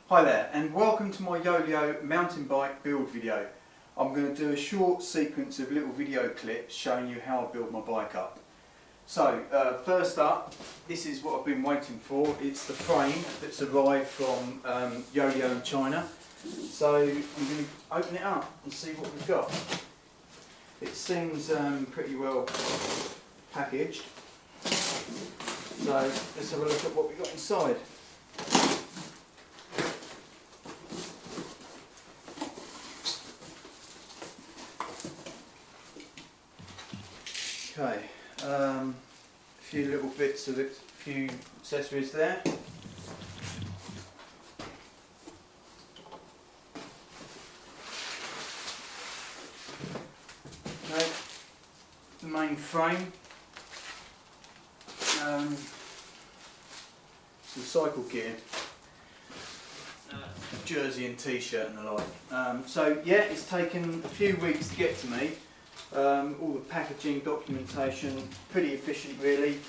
Hi there, and welcome to my Yoeleo mountain bike build video. I'm going to do a short sequence of little video clips showing you how I build my bike up. So first up, this is what I've been waiting for. It's the frame that's arrived from Yoeleo in China. So I'm going to open it up and see what we've got. It seems pretty well packaged. So let's have a look at what we've got inside. Okay, a few little bits of it, a few accessories there. Okay, the main frame, some cycle gear, jersey and t-shirt and the like. So yeah, it's taken a few weeks to get to me. All the packaging, documentation, pretty efficient really.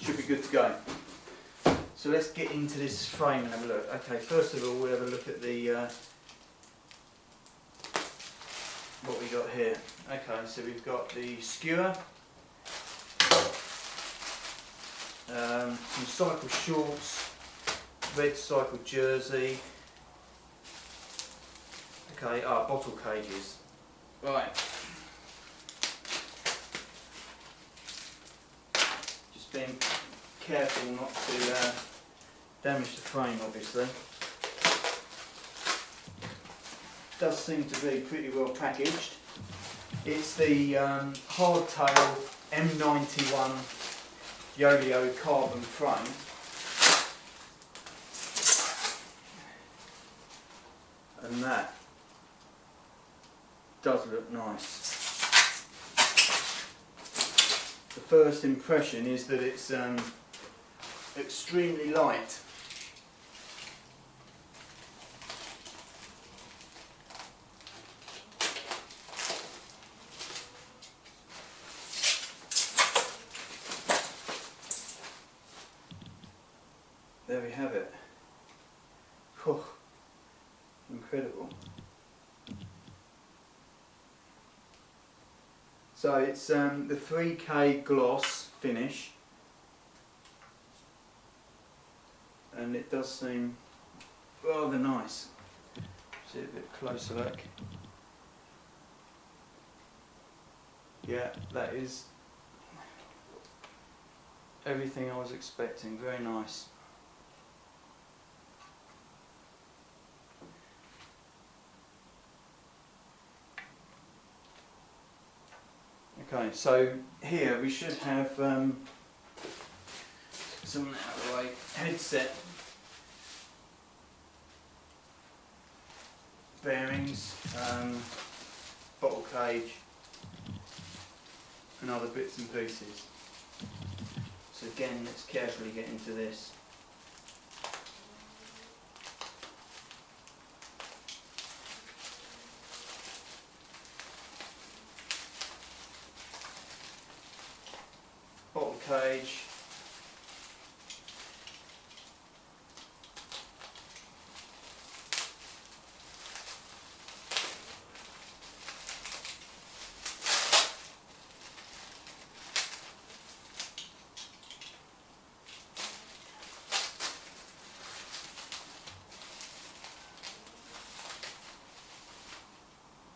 Should be good to go. So let's get into this frame and have a look. Okay, first of all we'll have a look at the what we got here. Okay, so we've got the skewer, some cycle shorts, red cycle jersey. Okay, bottle cages. Right. Just being careful not to damage the frame, obviously. Does seem to be pretty well packaged. It's the hardtail M91 Yoeleo carbon frame. And that does look nice. The first impression is that it's extremely light. There we have it. Oh, incredible. So it's the 3K gloss finish, and it does seem rather nice. See a bit closer look. Yeah, that is everything I was expecting. Very nice. Okay, so here we should have some out of the way headset, bearings, bottle cage, and other bits and pieces. So again, let's carefully get into this. Bottle cage,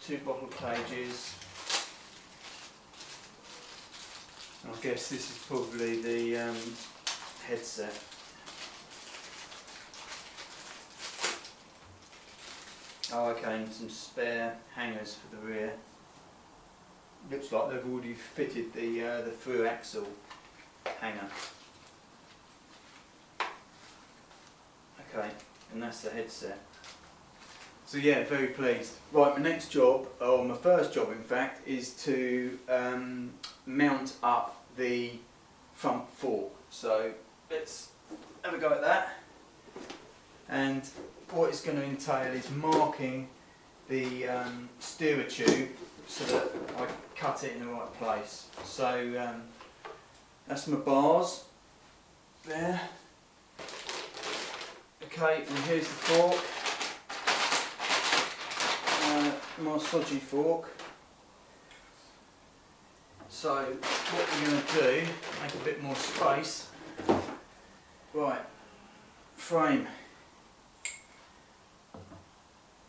two bottle cages. I guess this is probably the headset. Oh, okay, and some spare hangers for the rear. Looks like they've already fitted the through axle hanger. Okay, and that's the headset. So yeah, very pleased. Right, my next job, or my first job in fact, is to mount up the front fork. So let's have a go at that. And what it's going to entail is marking the steerer tube so that I cut it in the right place. So that's my bars there. Okay, and here's the fork, my stodgy fork. So what we're going to do, make a bit more space. Right, frame.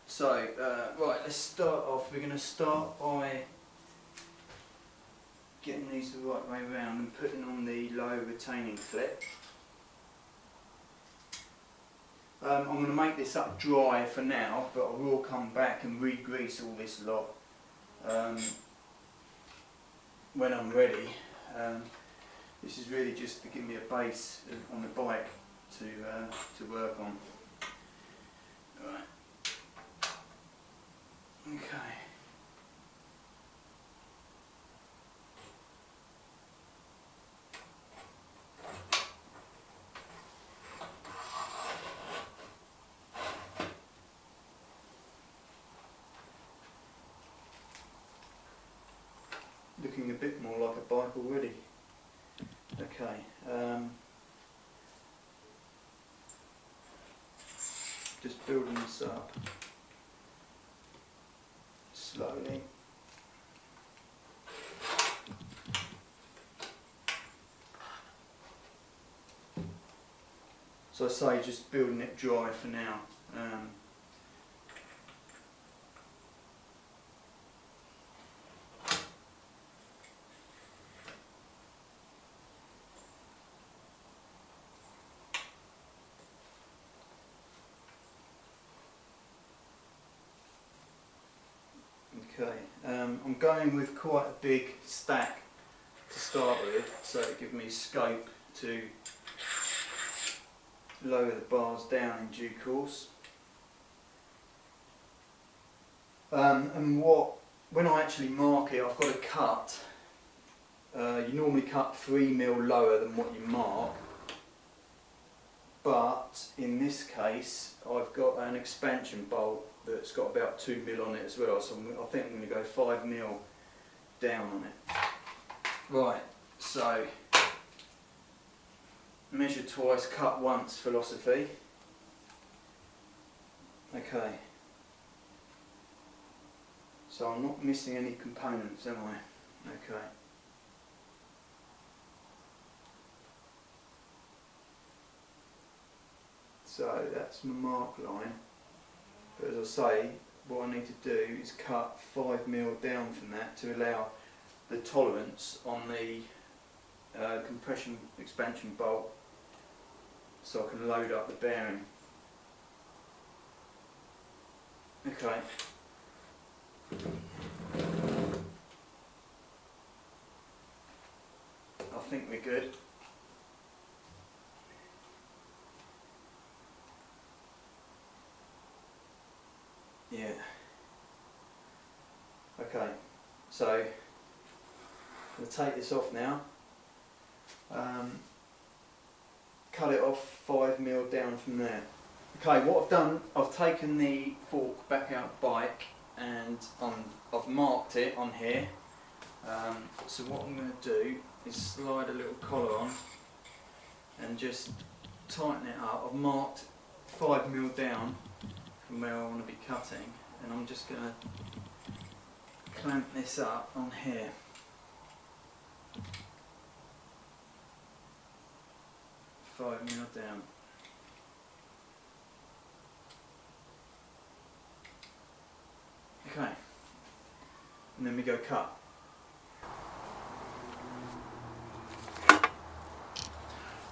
So, right, let's start off. We're going to start by getting these the right way around and putting on the low retaining clip. I'm going to make this up dry for now, but I will come back and re-grease all this lot when I'm ready. This is really just to give me a base on the bike to work on. Right. Okay. Looking a bit more like a bike already. Okay, just building this up slowly. So I say just building it dry for now. Okay, I'm going with quite a big stack to start with, so it gives me scope to lower the bars down in due course. And when I actually mark it, I've got to cut. You normally cut 3mm lower than what you mark, but in this case I've got an expansion bolt that's got about 2mm on it as well, so I think I'm going to go 5mm down on it. Right, so measure twice, cut once philosophy. Okay, so I'm not missing any components, am I? Okay. So that's my mark line. But as I say, what I need to do is cut 5mm down from that to allow the tolerance on the compression expansion bolt, so I can load up the bearing. Okay. I think we're good. Yeah. Okay, so I'm going to take this off now. Cut it off 5mm down from there. Okay, what I've done, I've taken the fork back out the bike and I've marked it on here. So what I'm going to do is slide a little collar on and just tighten it up. I've marked 5mm down from where I want to be cutting, and I'm just going to clamp this up on here. $5mm down. Okay, and then we go cut.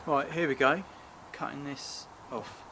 Right, here we go, cutting this off.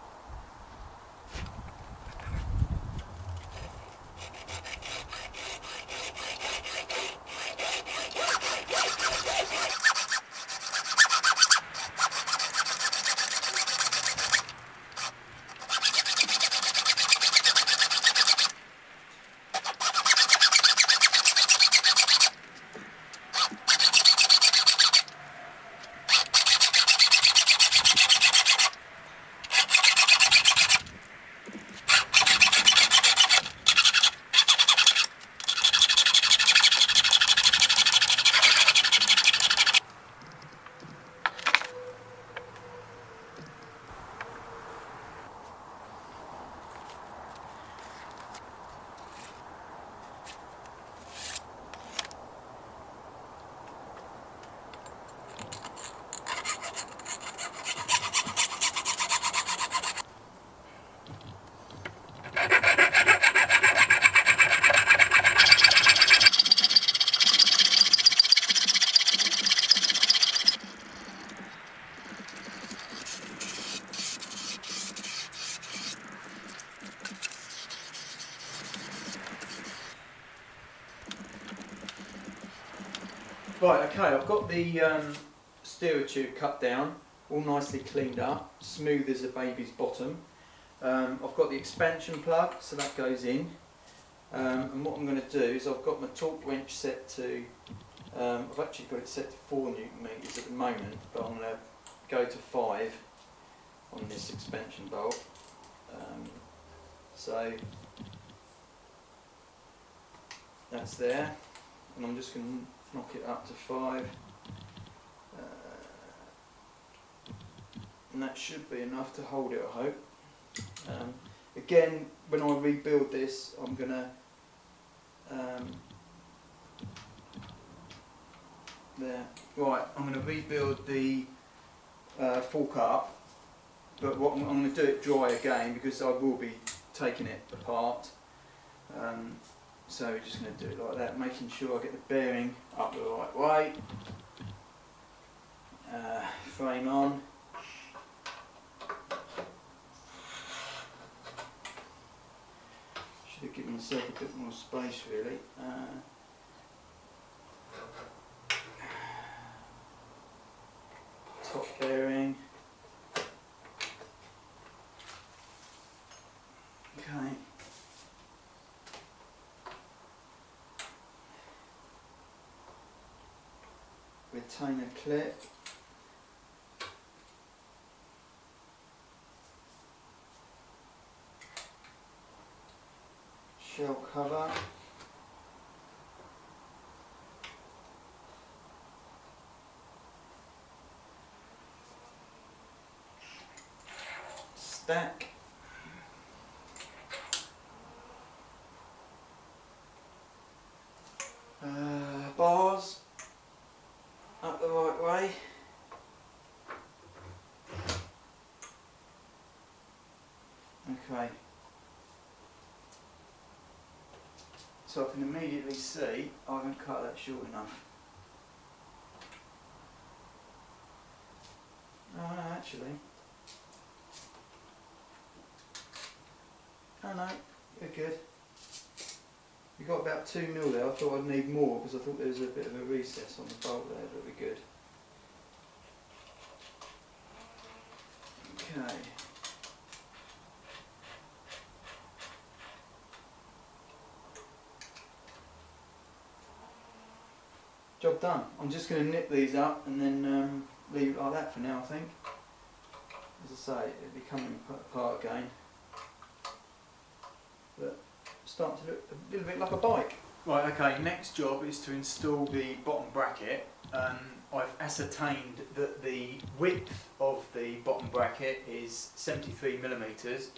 Right, okay, I've got the steerer tube cut down, all nicely cleaned up, smooth as a baby's bottom. I've got the expansion plug, so that goes in. And what I'm going to do is I've got my torque wrench set to, I've actually got it set to 4 Newton meters at the moment, but I'm going to go to 5 on this expansion bolt. So that's there, and I'm just going to knock it up to 5. And that should be enough to hold it, I hope. Again, when I rebuild this, I'm going to there. Right, I'm going to rebuild the fork up, but what I'm going to do it dry again because I will be taking it apart. So we're just going to do it like that, making sure I get the bearing up the right way. Frame on. Should have given myself a bit more space really. Top bearing. Okay. Retainer clip. Shell cover. Stack. Bars up the right way. Okay. So I can immediately see I haven't cut that short enough. Oh no, actually. Oh no, you're good. We got about 2 mil there. I thought I'd need more because I thought there was a bit of a recess on the bolt there, but we're good. Okay. Job done. I'm just going to nip these up and then leave it like that for now, I think. As I say, it'll be coming apart again. But it's starting to look a little bit like a bike. Right, okay, next job is to install the bottom bracket. I've ascertained that the width of the bottom bracket is 73 millimeters,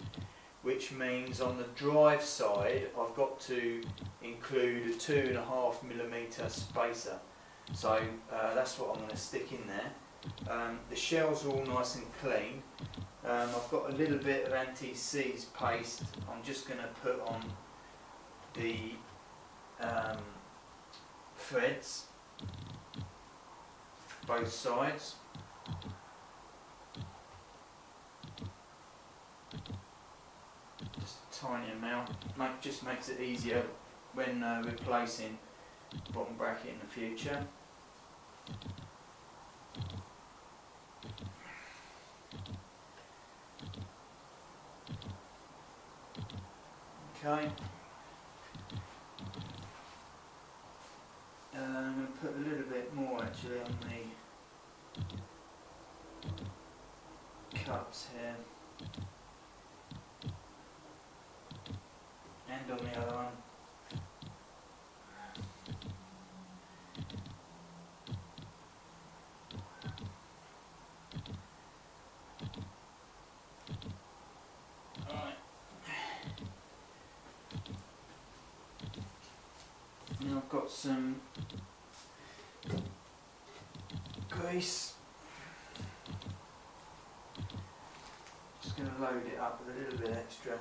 which means on the drive side I've got to include a 2.5 millimeter spacer. So that's what I'm going to stick in there. The shells are all nice and clean. I've got a little bit of anti-seize paste. I'm just going to put on the threads, both sides. Just a tiny amount. Just makes it easier when replacing the bottom bracket in the future. Okay. I'm going to put a little bit more actually on the cups here and on the other one. Alright. And I've got some grease. Just going to load it up with a little bit extra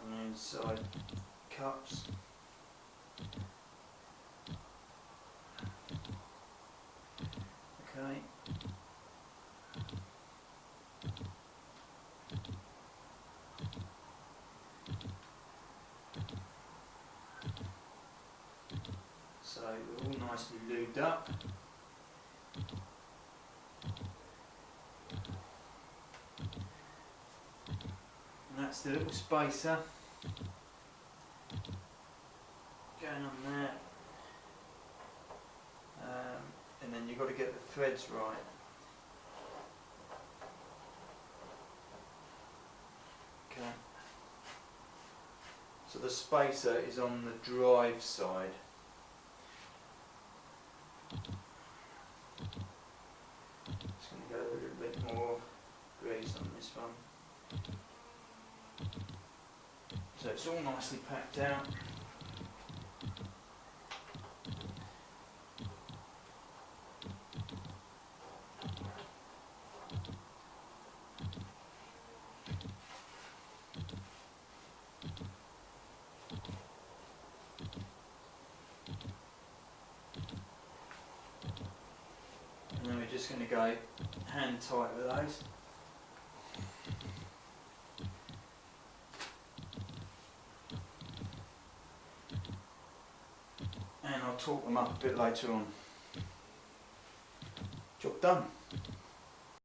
on the inside cups. Okay. they're all nicely lubed up. And that's the little spacer going on there. And then you've got to get the threads right. Okay. So the spacer is on the drive side. Just going to go a little bit more grease on this one. So it's all nicely packed out. And then we're just going to go hand tight with those. And I'll torque them up a bit later on. Job done.